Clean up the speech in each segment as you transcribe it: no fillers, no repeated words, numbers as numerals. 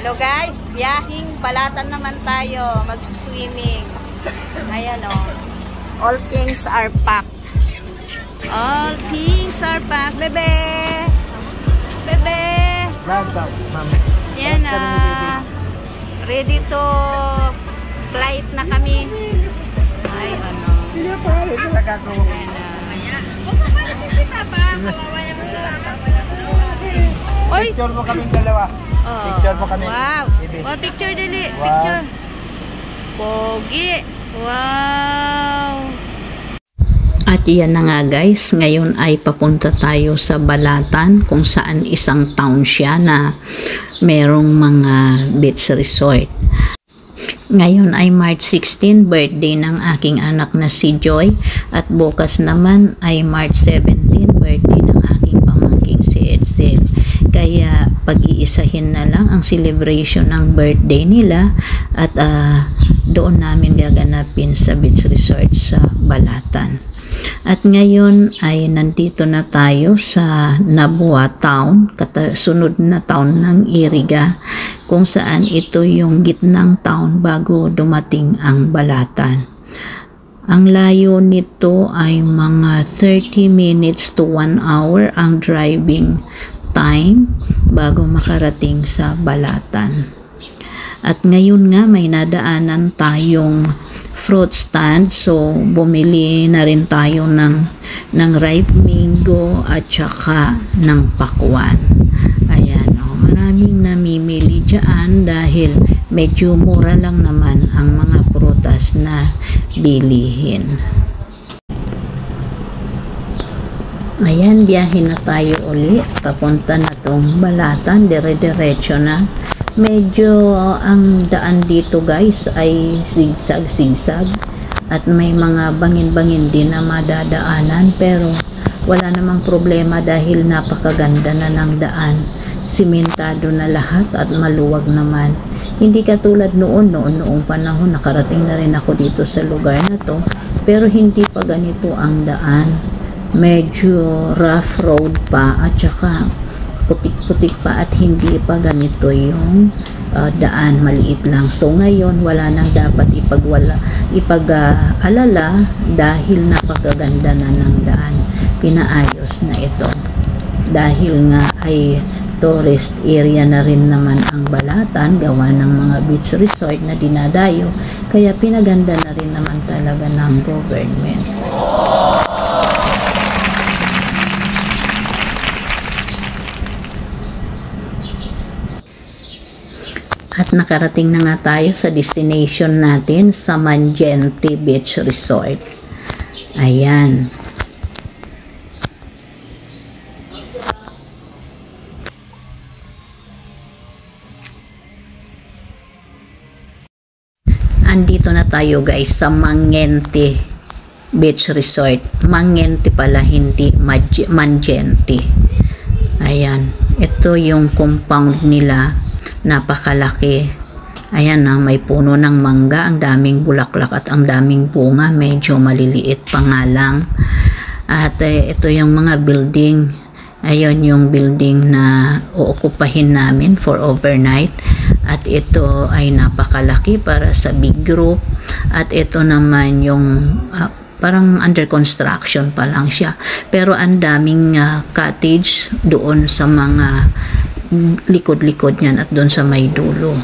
Hello guys, biyahing Balatan naman tayo, magsuswimming. Ayan o. All things are packed. All things are packed. Bebe! Bebe! Yan na. Ready to flight na kami. Ay, ano. Sige pa, talaga ko. Ayan na. Huwag ka pala si Papa. Kawawa naman sa Papa. Picture mo kaming dalawa. Oh, picture mo kami. Wow. Oh, picture dali. Wow. Picture. Pogi. Wow. At yan na nga guys, ngayon ay papunta tayo sa Balatan kung saan isang town siya na merong mga beach resort. Ngayon ay March 16, birthday ng aking anak na si Joy, at bukas naman ay March 17, birthday ng aking pamangking si Edsel. Kaya pag-iisahin na lang ang celebration ng birthday nila at doon namin gaganapin sa beach resort sa Balatan. At ngayon ay nandito na tayo sa Nabua Town, sunod na town ng Iriga, kung saan ito yung gitnang town bago dumating ang Balatan. Ang layo nito ay mga 30 minutes to 1 hour ang driving time bago makarating sa Balatan. At ngayon nga may nadaanan tayong fruit stand, so bumili na rin tayo ng ripe mango at saka ng pakwan. Ayan, maraming namimili dyan dahil medyo mura lang naman ang mga prutas na bilihin. Ayan, biyahe na tayo uli. Papunta na tong Balatan, dire-diretso na. Medyo ang daan dito guys ay sigsag-sigsag at may mga bangin-bangin din na madadaanan, pero wala namang problema dahil napakaganda na ng daan. Simentado na lahat at maluwag naman. Hindi katulad noong panahon, nakarating na rin ako dito sa lugar na to, pero hindi pa ganito ang daan. Medyo rough road pa at saka putik-putik pa at hindi pa ganito yung daan, maliit lang. So ngayon wala nang dapat ipag-alala dahil napakaganda na ng daan. Pinaayos na ito dahil nga ay tourist area na rin naman ang Balatan, gawa ng mga beach resort na dinadayo, kaya pinaganda na rin naman talaga ng government. At nakarating na nga tayo sa destination natin sa Manjente Beach Resort. Ayan. Andito na tayo guys sa Manjente Beach Resort. Manjente pala, hindi Manjente. Ayan. Ito yung compound nila. Napakalaki. Ayan na, may puno ng mangga, ang daming bulaklak at ang daming bunga, medyo maliliit pa nga lang. At ito yung mga building. Ayun yung building na uukupahin namin for overnight. At ito ay napakalaki para sa big group. At ito naman yung parang under construction pa lang siya. Pero ang daming cottage doon sa mga likod-likod niyan at doon sa may dulo.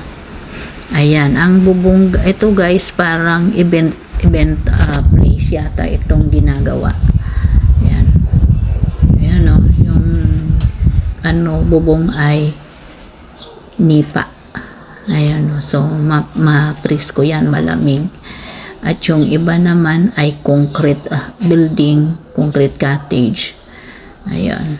Ayan, ang bubong, ito guys parang event place yata itong ginagawa. Ayan. Ayan yung bubong ay nipa. Ayan so ma-presko yan, malamig. At yung iba naman ay concrete building, concrete cottage. Ayan.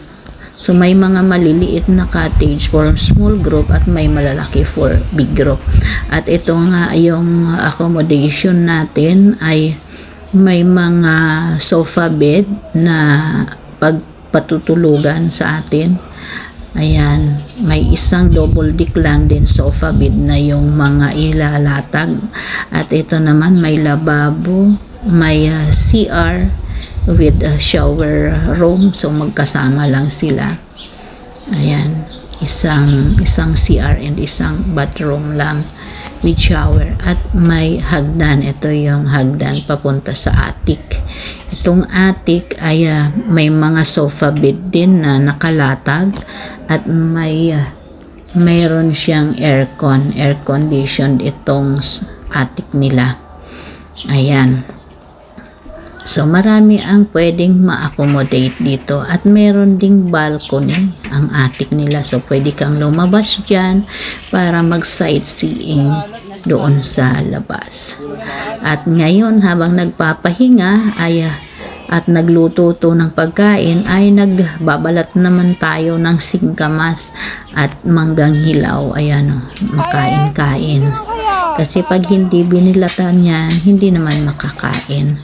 So may mga maliliit na cottage for small group at may malalaki for big group. At ito nga yung accommodation natin ay may mga sofa bed na pagpatutulugan sa atin. Ayan, may isang double deck lang din sofa bed na yung mga ilalatag. At ito naman may lababo, may CR with a shower room, so magkasama lang sila. Ayan, isang CR and isang bathroom lang with shower, at may hagdan. Ito yung hagdan papunta sa attic. Itong attic ay may mga sofa bed din na nakalatag, at mayroon siyang air conditioned itong attic nila. Ayan. So, marami ang pwedeng ma-accommodate dito. At meron ding balcony ang attic nila. So, pwede kang lumabas dyan para mag-sightseeing doon sa labas. At ngayon, habang nagpapahinga at nagluto ng pagkain, ay nagbabalat naman tayo ng singkamas at manggang hilaw. Ayan o, makain-kain. Kasi pag hindi binilatan niya, hindi naman makakain.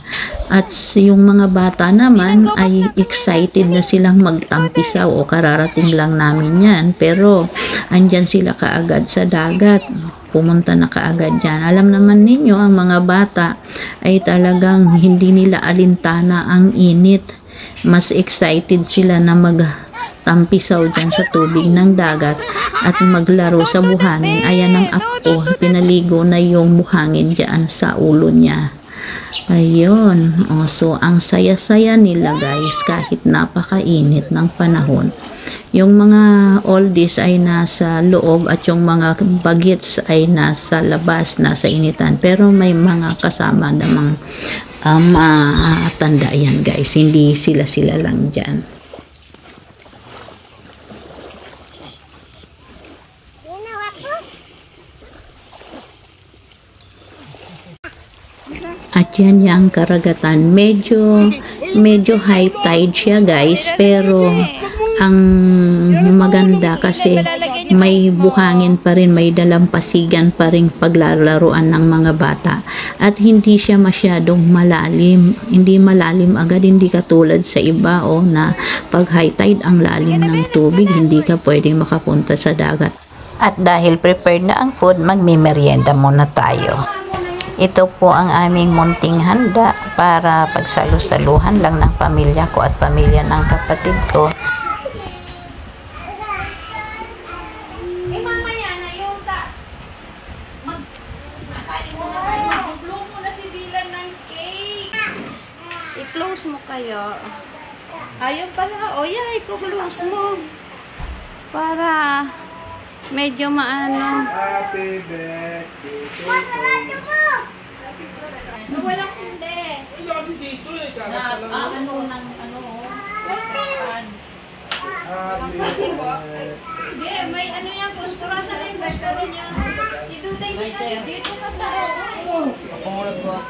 At yung mga bata naman ay excited na silang magtampisaw, o kararating lang namin yan. Pero andyan sila kaagad sa dagat. Pumunta na kaagad dyan. Alam naman ninyo, ang mga bata ay talagang hindi nila alintana ang init. Mas excited sila na magtampisaw dyan sa tubig ng dagat at maglaro sa buhangin. Ayan ang apo, pinaligo na yung buhangin dyan sa ulo niya. Ayun. So, ang saya-saya nila guys kahit napakainit ng panahon. Yung mga oldies ay nasa loob at yung mga bagets ay nasa labas, nasa initan. Pero may mga kasama namang tanda yan guys. Hindi sila lang dyan. At yan yung karagatan. Medyo high tide siya guys, pero ang maganda kasi may buhangin pa rin, may dalampasigan pa rin paglalaruan ng mga bata. At hindi siya masyadong malalim. Hindi malalim agad, hindi katulad sa iba na pag high tide ang lalim ng tubig, hindi ka pwedeng makapunta sa dagat. At dahil prepared na ang food, magmimerienda muna tayo. Ito po ang aming munting handa para pagsalu-saluhan lang ng pamilya ko at pamilya ng kapatid ko. Mamaya na yung mag-blow mo na si Dylan ng cake. I-close mo kayo. Ayun pala. O yeah, i-close mo. Para medyo maano. Happy birthday to you. Walang hindi. Wala kasi dito eh. Happy birthday. Hindi, may ano yan. Puspurasa na yung gusto niya. Iduday dito. Dito ka pa. Papangulat ko ah.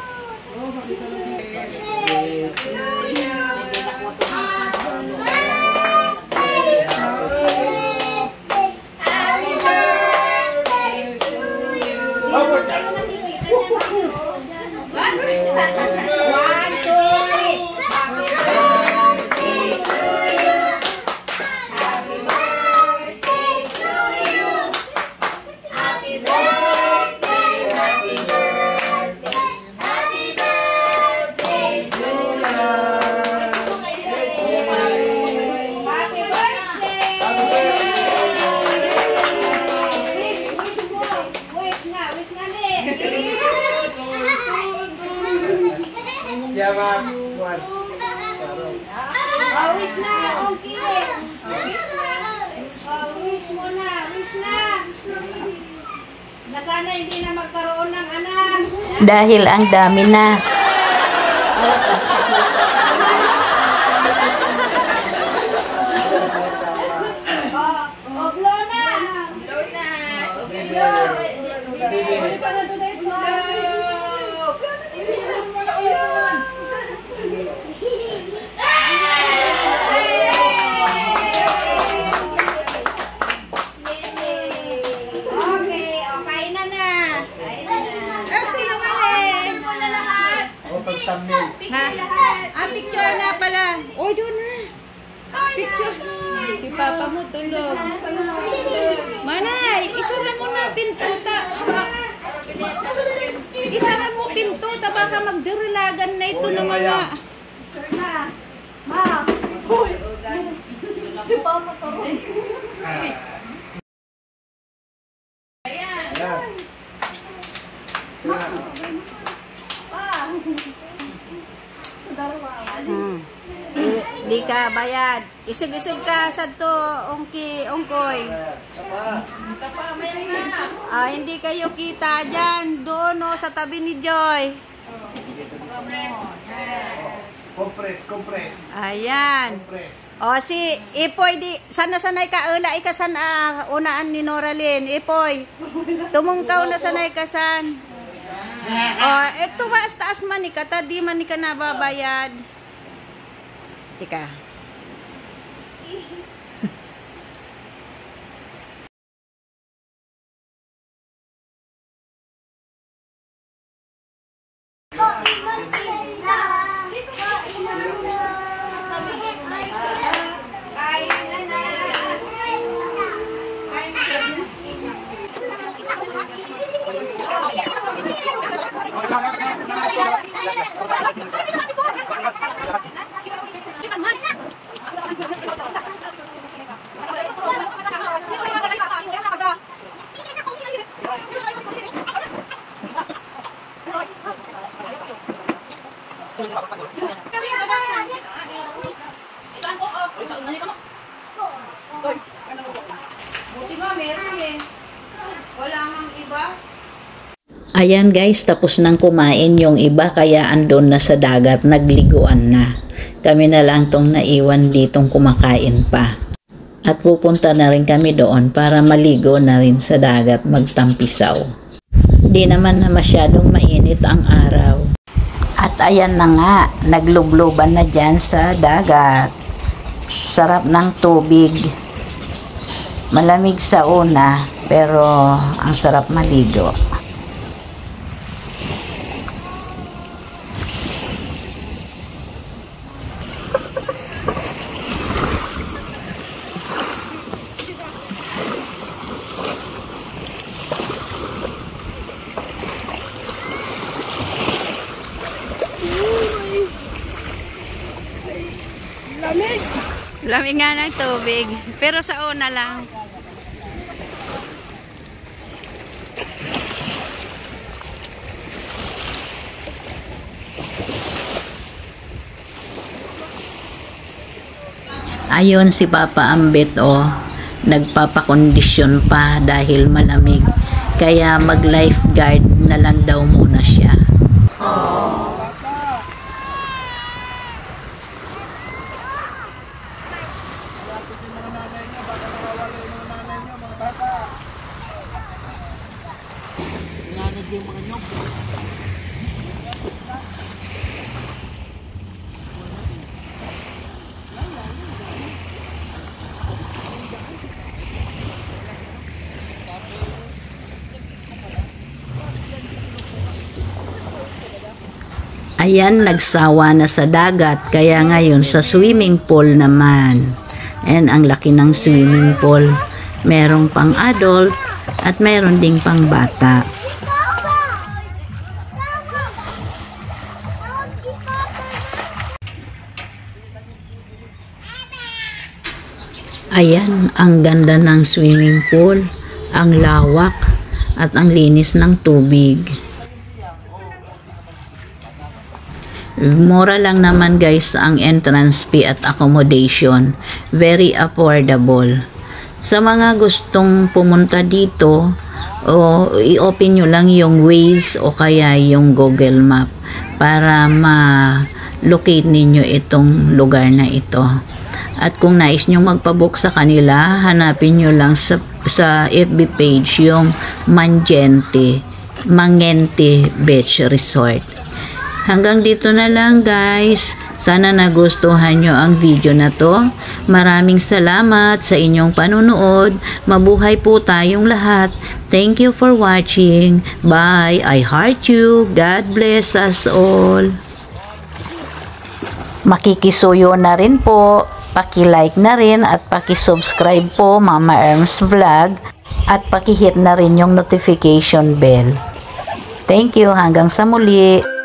Wish na, okay. Wish mo na, wish na. Na sana hindi na magkaroon ng anak. Dahil ang dami na. Blow na. Blow na. Picture na pala. Oy, doon na. Picture. Si Papa mo tulog. Manay, isa na mo na pinto. Isa na mo pinto. Baka magdurilagan na ito ng mga... Ma! Hoy! Si Papa tulog. ka, bayad. Isig-isig ka sa to, ungkoy. Hindi kayo kita dyan. Doon, no, sa tabi ni Joy. Kompre. Ayan. Si Ipoy, sanay ka, ika unaan ni Noralyn. Ipoy, tumungkaw na sanay ka san. Ito taas man ni kata, di man ni ka nababayad. Tika. Ayan guys, tapos nang kumain yung iba kaya andon na sa dagat, nagliguan na. Kami na lang tong naiwan ditong kumakain pa. At pupunta na rin kami doon para maligo na rin sa dagat, magtampisaw. Di naman na masyadong mainit ang araw. At ayan na nga, naglubluban na dyan sa dagat. Sarap ng tubig. Malamig sa una, pero ang sarap maligo. Lamig nga ng tubig, pero sa una lang. Ayun si Papa Ambet nagpapakondisyon pa dahil malamig. Kaya mag-lifeguard na lang daw muna siya. Ayan, nagsawa na sa dagat, kaya ngayon sa swimming pool naman. And ang laki ng swimming pool. Merong pang adult at meron ding pang bata. Ayan, ang ganda ng swimming pool, ang lawak at ang linis ng tubig. Mura lang naman guys ang entrance fee at accommodation. Very affordable. Sa mga gustong pumunta dito, i-open nyo lang yung Waze o kaya yung Google Map para ma-locate ninyo itong lugar na ito. At kung nais nyo magpabook sa kanila, hanapin nyo lang sa FB page yung Mangente Beach Resort. Hanggang dito na lang guys. Sana nagustuhan nyo ang video na to. Maraming salamat sa inyong panunood. Mabuhay po tayong lahat. Thank you for watching. Bye. I heart you. God bless us all. Makikisuyo na rin po. Paki-like na rin at paki-subscribe po Mama Erms Vlog. At paki-hit na rin yung notification bell. Thank you. Hanggang sa muli.